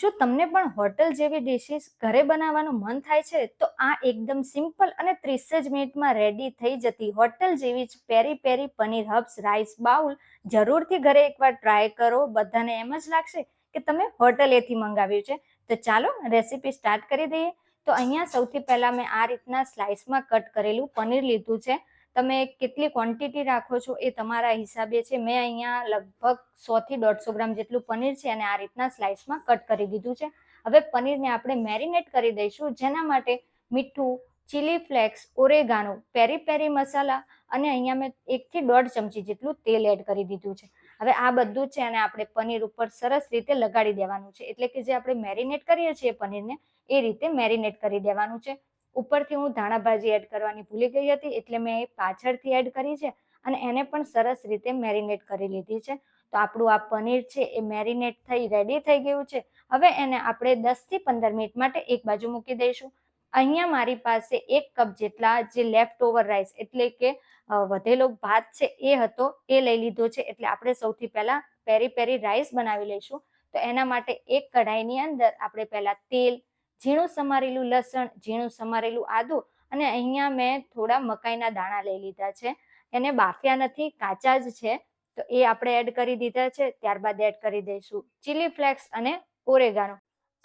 શું તમને પણ હોટલ જેવી ડિશિસ ઘરે બનાવવાનું મન થાય છે? તો આ એકદમ સિમ્પલ અને 30 જ મિનિટમાં રેડી થઈ જતી હોટલ જેવી જ પેરી પેરી પનીર હબ્સ રાઈસ બાઉલ જરૂરથી ઘરે એકવાર ટ્રાય કરો. બધાને એમ જ લાગશે કે તમે હોટલેથી મંગાવ્યું છે. તો ચાલો રેસીપી સ્ટાર્ટ કરી દઈએ. તો અહીંયા સૌથી પહેલા મેં આ રીતના સ્લાઇસમાં કટ કરેલું પનીર લીધું છે. તમે કેટલી ક્વોન્ટિટી રાખો છો એ તમારા હિસાબે છે. મેં અહીંયા લગભગ 100 થી 150 ગ્રામ જેટલું પનીર છે અને આ રીતના સ્લાઇસમાં કટ કરી દીધું છે. હવે પનીરને આપણે મેરિનેટ કરી દઈશું, જેના માટે મીઠું, ચીલી ફ્લેક્સ, ઓરેગાનો, પેરી પેરી મસાલા અને અહીંયા મેં 1 થી 1.5 ચમચી જેટલું તેલ એડ કરી દીધું છે. હવે આ બધું છે અને આપણે પનીર ઉપર સરસ રીતે લગાડી દેવાનું છે. એટલે કે જે આપણે મેરિનેટ કરીએ છીએ પનીરને એ રીતે મેરિનેટ કરી દેવાનું છે. ઉપરથી હું ધાણા ભાજી એડ કરવાની ભૂલી ગઈ હતી, એટલે મેં એ પાછળથી એડ કરી છે અને એને પણ સરસ રીતે મેરિનેટ કરી લીધી છે. તો આપણું આ પનીર છે એ મેરિનેટ થઈ રેડી થઈ ગયું છે. હવે એને આપણે 10 થી 15 મિનિટ માટે એક બાજુ મૂકી દઈશું. અહીંયા મારી પાસે 1 કપ જેટલા જે લેફ્ટ ઓવર રાઈસ એટલે કે વધેલો ભાત છે એ હતો, એ લઈ લીધો છે. એટલે આપણે સૌથી પહેલા પેરી પેરી રાઈસ બનાવી લઈશું. તો એના માટે એક કઢાઈની અંદર આપણે પહેલા તેલ, ઝીણું સમારેલું લસણ, ઝીણું સમારેલું આદુ અને અહીંયા મેં થોડા મકાઈના દાણા લઈ લીધા છે. એને બાફ્યા નથી, કાચા જ છે. તો એ આપણે એડ કરી દીધા છે. ત્યારબાદ એડ કરી દઈશું ચીલી ફ્લેક્સ અને ઓરેગાનો.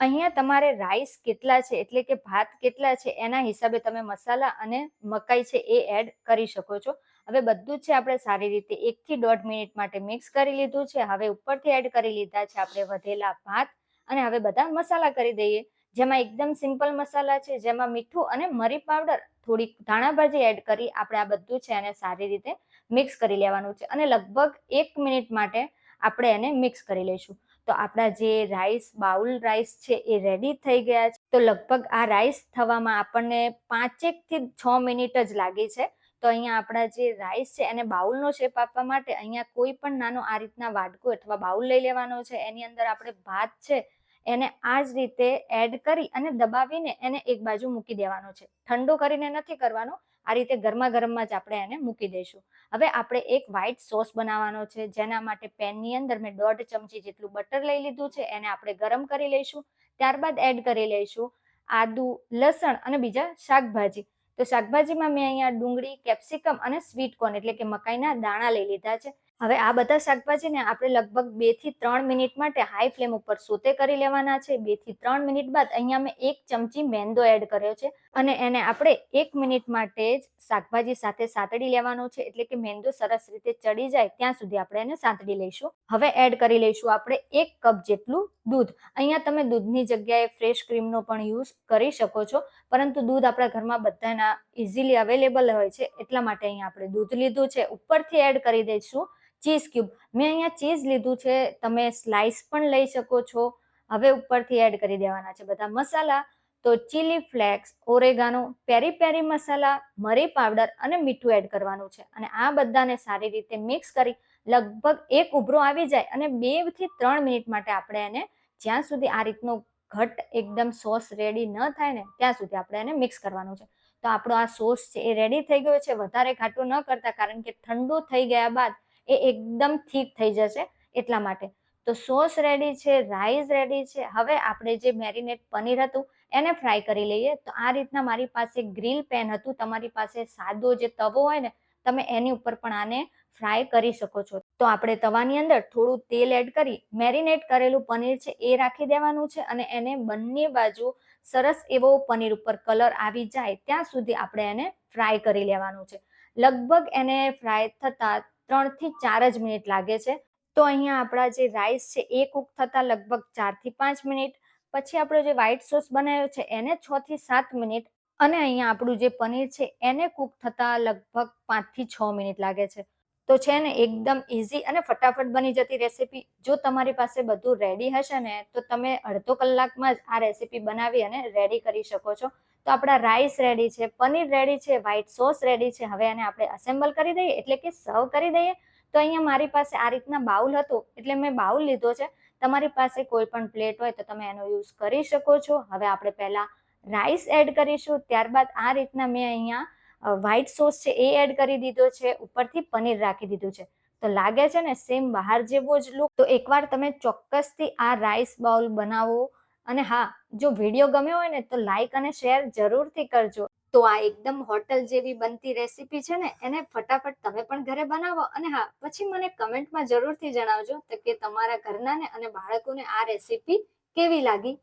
અહીંયા તમારે રાઈસ કેટલા છે એટલે કે ભાત કેટલા છે એના હિસાબે તમે મસાલા અને મકાઈ છે એ એડ કરી શકો છો. હવે બધું જ છે આપણે સારી રીતે 1 થી 1.5 મિનિટ માટે મિક્સ કરી લીધું છે. હવે ઉપરથી એડ કરી લીધા છે આપણે વધેલા ભાત અને હવે બધા મસાલા કરી દઈએ. જેમાં એકદમ સિમ્પલ મસાલા છે, જેમાં મીઠું અને મરી પાવડર, થોડીક ધાણા ભાજી એડ કરી આપણે આ બધું છે એને સારી રીતે મિક્સ કરી લેવાનું છે અને લગભગ 1 મિનિટ માટે આપણે એને મિક્સ કરી લઈશું. તો આપણા જે રાઈસ બાઉલ રાઈસ છે એ રેડી થઈ ગયા છે. તો લગભગ આ રાઈસ થવામાં આપણને 5 થી 6 મિનિટ જ લાગી છે. તો અહીંયા આપણા જે રાઈસ છે એને બાઉલનો શેપ આપવા માટે અહીંયા કોઈ પણ નાનો આ રીતના વાડકો અથવા બાઉલ લઈ લેવાનો છે. એની અંદર આપણે ભાત છે એને આ જ રીતે એડ કરી અને દબાવીને એને એક બાજુ મૂકી દેવાનો છે. ઠંડો કરીને નથી કરવાનો, આ રીતે ગરમા ગરમમાં જ આપણે એને મૂકી દઈશું. હવે આપણે એક વ્હાઈટ સોસ બનાવવાનો છે, જેના માટે પેનની અંદર મેં 1.5 ચમચી જેટલું બટર લઈ લીધું છે. એને આપણે ગરમ કરી લઈશું. ત્યારબાદ એડ કરી લઈશું આદુ, લસણ અને બીજા શાકભાજી. તો શાકભાજીમાં મેં અહીંયા ડુંગળી, કેપ્સિકમ અને સ્વીટ કોર્ન એટલે કે મકાઈના દાણા લઈ લીધા છે. હવે આ બધા શાકભાજીને આપણે લગભગ 2 થી 3 મિનિટ માટે હાઈ ફ્લેમ ઉપર સોતે કરી લેવાના છે. 2 થી 3 મિનિટ બાદ અહીંયા મેં 1 ચમચી મેંદો એડ કર્યો છે અને એને આપણે 1 મિનિટ માટે જ શાકભાજી સાથે સાતડી લેવાનો છે. એટલે કે મેંદો સરસ રીતે ચડી જાય ત્યાં સુધી આપણે એને સાતડી લઈશું. હવે એડ કરી લઈશું આપણે 1 કપ જેટલું દૂધ. અહીંયા તમે દૂધની જગ્યાએ ફ્રેશ ક્રીમનો પણ યુઝ કરી શકો છો, પરંતુ દૂધ આપણા ઘરમાં બધાના ઇઝીલી અવેલેબલ હોય છે એટલા માટે અહીંયા આપણે દૂધ લીધું છે. ઉપરથી એડ કરી દઈશું ચીઝ ક્યુબ. મેં અહીંયા ચીઝ લીધું છે, તમે સ્લાઇસ પણ લઈ શકો છો. હવે ઉપરથી એડ કરી દેવાના છે બધા મસાલા. તો ચીલી ફ્લેક્સ, ઓરેગાનો, પેરી પેરી મસાલા, મરી પાવડર અને મીઠું એડ કરવાનું છે અને આ બધાને સારી રીતે મિક્સ કરી લગભગ એક ઉભરો આવી જાય અને 2 થી 3 મિનિટ માટે આપણે એને જ્યાં સુધી આ રીતનો ઘટ એકદમ સોસ રેડી ન થાય ને ત્યાં સુધી આપણે એને મિક્સ કરવાનું છે. તો આપણો આ સોસ છે એ રેડી થઈ ગયો છે. વધારે ઘાટું ન કરતા, કારણ કે ઠંડુ થઈ ગયા બાદ એ એકદમ થીક થઈ જશે એટલા માટે. તો સોસ રેડી છે, રાઈસ રેડી છે. હવે આપણે જે મેરિનેટ પનીર હતું એને ફ્રાય કરી લઈએ. તો આ રીતના મારી પાસે ગ્રીલ પેન હતું. તમારી પાસે સાદો જે તવો હોય ને, તમે એની ઉપર પણ આને ફ્રાય કરી શકો છો. તો આપણે તવાની અંદર થોડું તેલ એડ કરી મેરિનેટ કરેલું પનીર છે એ રાખી દેવાનું છે અને એને બંને બાજુ સરસ એવો પનીર ઉપર કલર આવી જાય ત્યાં સુધી આપણે એને ફ્રાય કરી લેવાનું છે. લગભગ એને ફ્રાય થતા 3 થી 4 જ મિનિટ લાગે છે. તો અહીંયા આપણા જે રાઈસ છે એ કુક થતા લગભગ 4 થી 5 મિનિટ, પછી આપણો જે વ્હાઈટ સોસ બનાવ્યો છે એને 6 થી 7 મિનિટ અને અહીંયા આપણું જે પનીર છે એને કુક થતા લગભગ 5 થી 6 મિનિટ લાગે છે. તો છે ને એકદમ ઇઝી અને ફટાફટ બની જતી રેસીપી. જો તમારી પાસે બધું રેડી હશે ને તો તમે અડધો કલાકમાં જ આ રેસીપી બનાવી અને રેડી કરી શકો છો. તો આપણા રાઈસ રેડી છે, પનીર રેડી છે, વ્હાઈટ સોસ રેડી છે. હવે એને આપણે અસેમ્બલ કરી દઈએ એટલે કે સર્વ કરી દઈએ. તો અહીંયા મારી પાસે આ રીતના બાઉલ હતો એટલે મેં બાઉલ લીધો છે. તમારી પાસે કોઈ પણ પ્લેટ હોય તો તમે એનો યુઝ કરી શકો છો. હવે આપણે પહેલા રાઈસ એડ કરીશું, ત્યારબાદ આ રીતના મેં અહીંયા વ્હાઈટ સોસ છે એ એડ કરી દીધો છે, ઉપરથી પનીર રાખી દીધું છે. તો લાગે છે ને સેમ બહાર જેવો જ લુક. તો એકવાર તમે ચોક્કસથી આ રાઈસ બાઉલ બનાવો, અને હા, જો વિડીયો ગમ્યો હોય ને તો લાઈક અને શેર જરૂરથી કરજો. તો આ એકદમ હોટલ જેવી બનતી રેસીપી છે ને, એને ફટાફટ તમે પણ ઘરે બનાવો. અને હા, પછી મને કમેન્ટમાં જરૂરથી જણાવજો કે તમારા ઘરનાને અને બાળકોને આ રેસીપી કેવી લાગી.